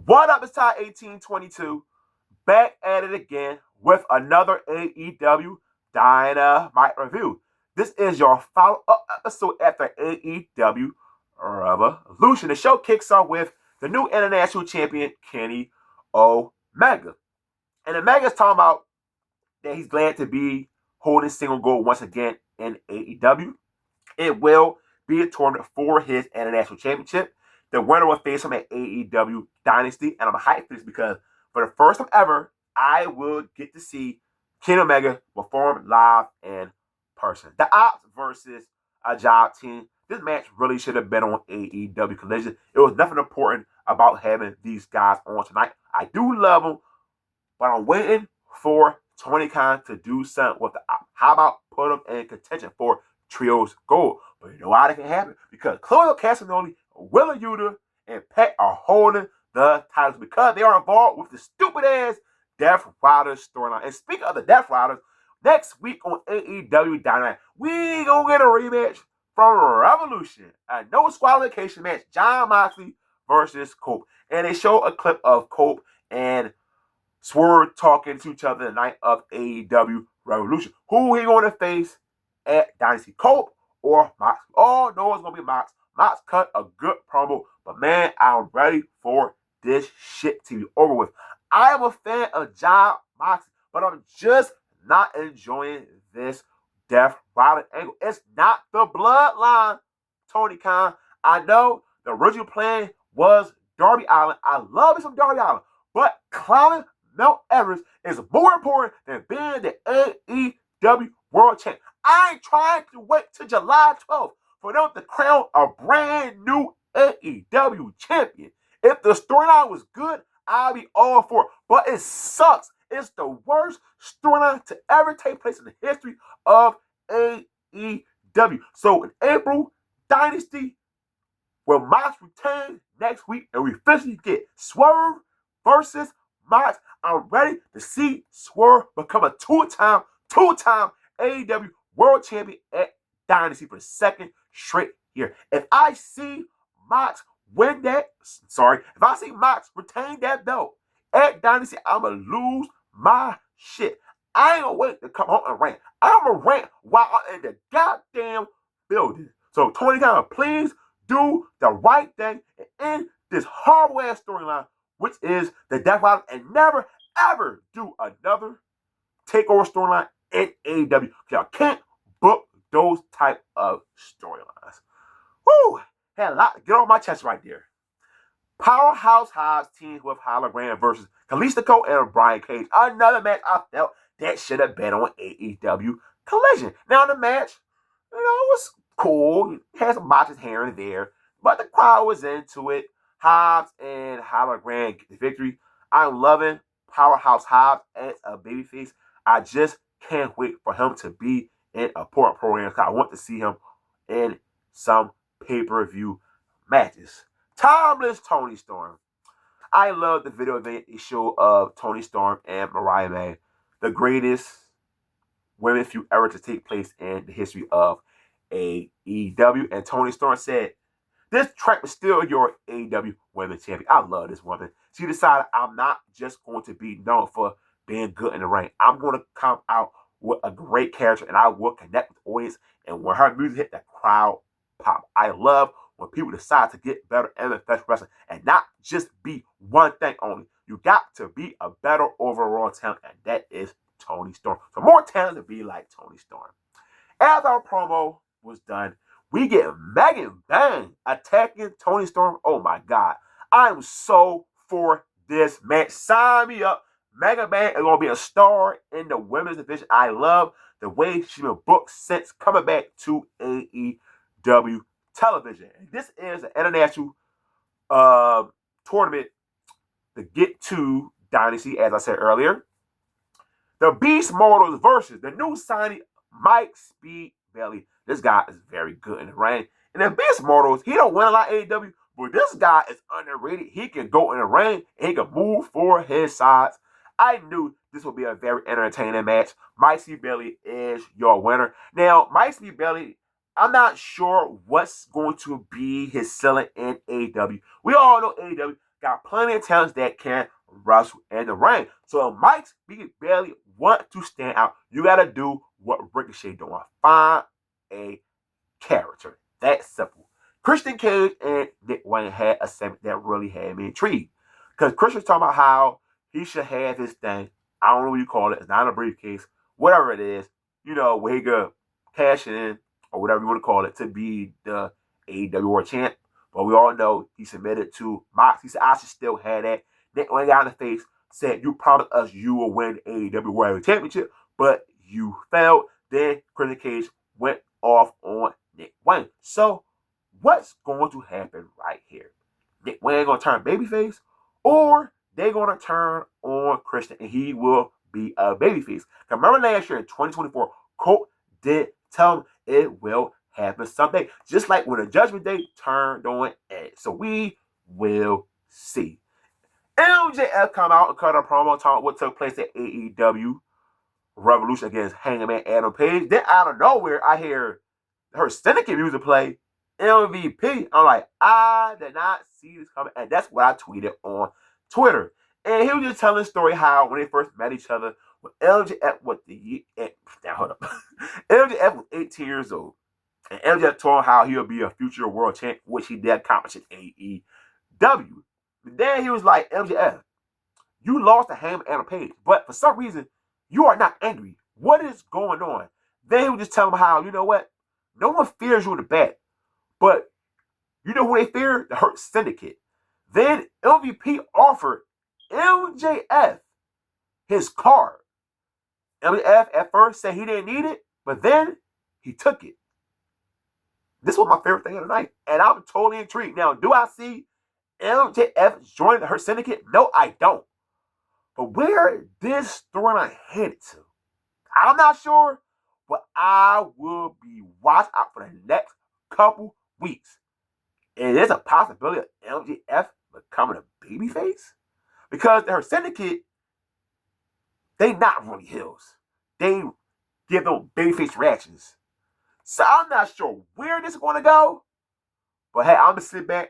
What up, it's Ty 1822, back at it again with another AEW Dynamite review. This is your follow-up episode after AEW Revolution. The show kicks off with the new international champion, Kenny Omega. And Omega's talking about that he's glad to be holding single gold once again in AEW. It will be a tournament for his international championship. The winner will face him at AEW Dynasty, and I'm hyped for this because for the first time ever, I will get to see Kenny Omega perform live in person. The Ops versus a job team. This match really should have been on AEW Collision. It was nothing important about having these guys on tonight. I do love them, but I'm waiting for Tony Khan to do something with the Ops. How about put them in contention for Trios Gold? But you know why that can happen? Because Claudio Castagnoli, Willa Yuta, and Pat are holding the titles because they are involved with the stupid ass Death Riders storyline. And speaking of the Death Riders, next week on AEW Dynamite, we gonna get a rematch from Revolution. A no disqualification match, Jon Moxley versus Cope. And they show a clip of Cope and Swerve talking to each other the night of AEW Revolution. Who he gonna face at Dynasty, Cope or Mox? Oh, no, it's going to be Mox. Mox cut a good promo, but man, I'm ready for this shit to be over with. I am a fan of Jon Mox, but I'm just not enjoying this Death Rider angle. It's not the bloodline, Tony Khan. I know the original plan was Darby Allin. I love me some Darby Allin, but clowning Mount Everest is more important than being the AEW World Champion. I ain't trying to wait till July 12th for them to crown a brand new AEW champion. If the storyline was good, I'd be all for it. But it sucks. It's the worst storyline to ever take place in the history of AEW. So in April, Dynasty will Mox return next week, and we officially get Swerve versus Mox. I'm ready to see Swerve become a two-time AEW World Champion at Dynasty for the second straight year. If I see Mox if I see Mox retain that belt at Dynasty, I'm going to lose my shit. I ain't going to wait to come home and rant. I'm going to rant while I'm in the goddamn building. So, Tony Khan, please do the right thing and end this horrible-ass storyline, which is the Death Rider, and never, ever do another takeover storyline in AEW. Y'all can't book those type of storylines. Woo! Had a lot to get on my chest right there. Powerhouse Hobbs teams with Hologram versus Kalisto and Brian Cage. Another match I felt that should have been on AEW Collision. Now the match, it was cool. It had some botches here and there, but the crowd was into it. Hobbs and Hologram get the victory. I'm loving Powerhouse Hobbs as a babyface. I just can't wait for him to be in a important program. I want to see him in some pay-per-view matches. Timeless Toni Storm. I love the video event show of Toni Storm and Mariah May, the greatest women feud ever to take place in the history of AEW. And Toni Storm said, "This track is still your AEW Women's Champion." I love this woman. She decided, I'm not just going to be known for being good in the ring. I'm going to come out with a great character, and I will connect with the audience. And when her music hit, the crowd pop. I love when people decide to get better in professional wrestling and not just be one thing only. You got to be a better overall talent, and that is Toni Storm. So more talent to be like Toni Storm. As our promo was done, we get Megan Bang attacking Toni Storm. Oh my God. I'm so for this match. Sign me up. Megan Bang is going to be a star in the women's division. I love the way she's been booked since coming back to AEW television. And this is an international tournament to get to Dynasty, as I said earlier. The Beast Mortals versus the new signing, Mike Speed Bailey. This guy is very good in the ring. And the Beast Mortals, he don't win a lot of AEW, but this guy is underrated. He can go in the ring and he can move for his sides. I knew this would be a very entertaining match. Mike Speed Bailey is your winner. Now, Mike Speed Bailey, I'm not sure what's going to be his ceiling in AEW. We all know AEW got plenty of talents that can wrestle in the ring. So if Mike barely want to stand out, you got to do what Ricochet doing. Find a character. That's simple. Christian Cage and Nick Wayne had a segment that really had me intrigued. Because Christian's talking about how he should have his thing. I don't know what you call it. It's not a briefcase. Whatever it is. Where he could cash in, or whatever you want to call it, to be the AEW World Champ. But we all know he submitted to Moxley. He said, I should still have that. Nick Wayne got in the face, said, you promised us you will win the AEW World Championship, but you failed. Then Christian Cage went off on Nick Wayne. So, what's going to happen right here? Nick Wayne going to turn babyface, or they're going to turn on Christian and he will be a babyface. Remember last year in 2024, Colt did tell him it will happen someday, just like when the Judgment Day turned on Edge. So we will see. MJF come out and cut a promo talking what took place at AEW Revolution against Hangman Adam Page. Then out of nowhere, I hear her Syndicate music play, MVP. I'm like, I did not see this coming. And that's what I tweeted on Twitter. And he was just telling the story how when they first met each other, when MJF was MJF was 18 years old. And MJF told him how he'll be a future world champ, which he did accomplish in AEW. But then he was like, MJF, you lost to Hangman Adam Page, but for some reason, you are not angry. What is going on? Then he was just telling him how, you know what? No one fears you in the back, but you know who they fear? The Hurt Syndicate. Then MVP offered MJF his card. MJF at first said he didn't need it, but then he took it. This was my favorite thing of the night, and I'm totally intrigued. Now, do I see MJF joining the Hurt Syndicate? No, I don't. But where this storyline headed to, I'm not sure, but I will be watching out for the next couple weeks. And there's a possibility of MJF becoming a babyface, because the Hurt Syndicate, they not really heels. They give them babyface reactions. So I'm not sure where this is going to go. But hey, I'm going to sit back,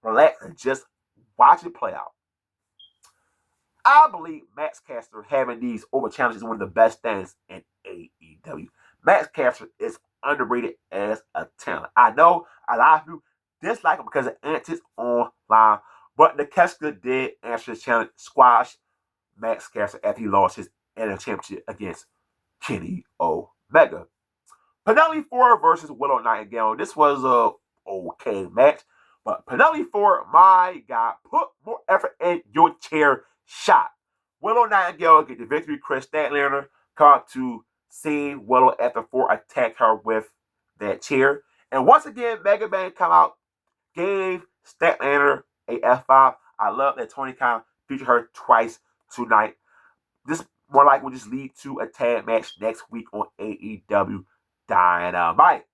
relax, and just watch it play out. I believe Max Caster having these over challenges is one of the best things in AEW. Max Caster is underrated as a talent. I know a lot of you dislike him because of antics online, but Nakeshita did answer his challenge, squash Max Caster after he lost his NXT championship against Kenny Omega. Penelope Ford versus Willow Nightingale. This was a okay match, but Penelope Ford, my God, put more effort in your chair shot. Willow Nightingale get the victory. Chris Statlander come out to see Willow after Ford attacked her with that chair. And once again, Mega Man come out, gave Statlander a F5. I love that Tony Khan featured her twice tonight. This more like will just lead to a tag match next week on AEW Dynamite.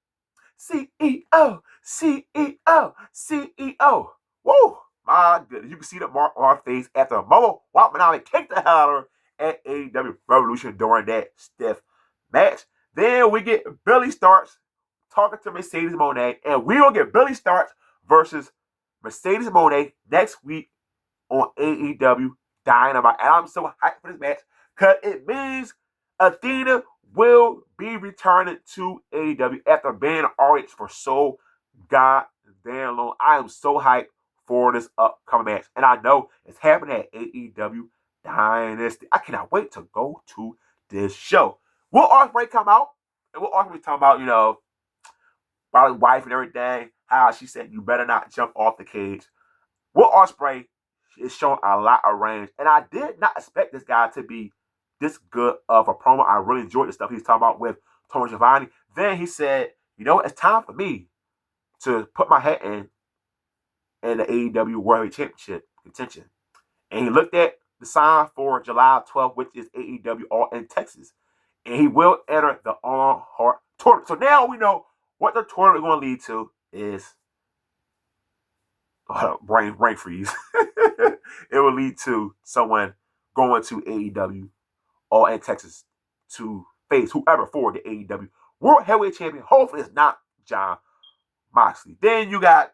CEO, CEO, CEO. Woo! My goodness. You can see the mark on her face after Momo Watanabe kicked the hell out of her at AEW Revolution during that stiff match. Then we get Billy Starks talking to Mercedes Moné, and we will get Billy Starks versus Mercedes Moné next week on AEW Dynamite. And I'm so hyped for this match because it means Athena will be returning to AEW after being RH for so goddamn long. I am so hyped for this upcoming match. And I know it's happening at AEW Dynasty. I cannot wait to go to this show. Will Ospreay come out? And Will Ospreay talking about, about his wife and everything. How she said, you better not jump off the cage. Will Ospreay is showing a lot of range. And I did not expect this guy to be this good of a promo. I really enjoyed the stuff he was talking about with Tony Schiavone. Then he said, it's time for me to put my hat in the AEW World Championship contention. And he looked at the sign for July 12th, which is AEW All in Texas. And he will enter the All Heart tournament. So now we know what the tournament is going to lead to is brain freeze. It will lead to someone going to AEW All in Texas to face whoever for the AEW World Heavyweight Champion. Hopefully it's not Jon Moxley. Then you got,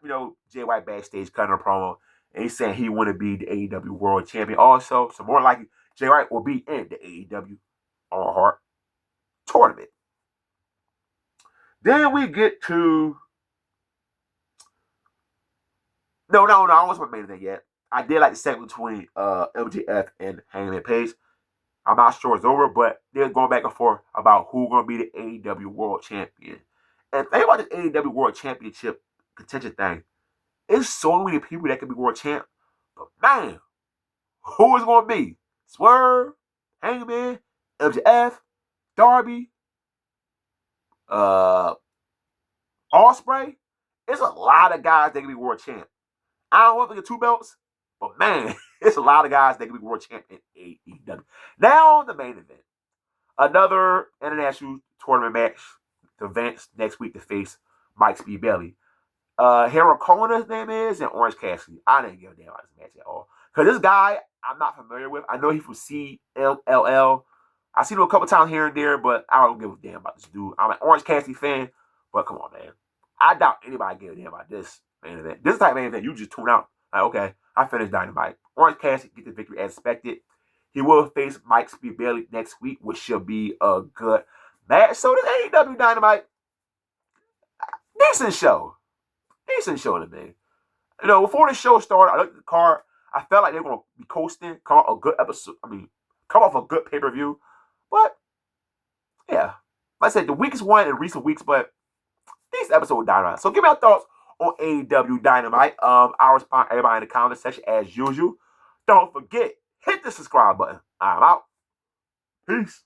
Jay White backstage cutting a promo. And he's saying he want to be the AEW World Champion also. So more likely, Jay White will be in the AEW All Heart tournament. Then we get to no, I wasn't main event yet. I did like the segment between MJF and Hangman Page. I'm not sure it's over, but they're going back and forth about who's going to be the AEW World Champion. And think about the AEW World Championship contention thing. There's so many people that can be world champ, but man, who is going to be? Swerve, Hangman, MJF, Darby, Ospreay. It's a lot of guys that can be world champ. I don't want to get 2 belts, but man, it's a lot of guys that can be world champ in AEW. Now the main event. Another international tournament match to advance next week to face Mike Speed Bailey. Harold Cohen's name is, and Orange Cassidy. I didn't give a damn about this match at all. Because this guy, I'm not familiar with. I know he's from CLLL. I've seen him a couple times here and there, but I don't give a damn about this dude. I'm an Orange Cassidy fan, but come on, man. I doubt anybody give a damn about this main event. This type of main event, you just tune out. Like, okay, I finished Dynamite. Orange Cassidy get the victory as expected. He will face Mike Speed Bailey next week, which should be a good match. So this AEW Dynamite, decent show. Decent show to me. You know, before the show started, I looked at the card. I felt like they were going to be coasting, come off a good episode. Come off a good pay-per-view. But, yeah. Like I said, the weakest one in recent weeks, but decent episode of Dynamite. So give me your thoughts on AEW Dynamite. I'll respond to everybody in the comment section as usual. Don't forget, hit the subscribe button. I'm out. Peace.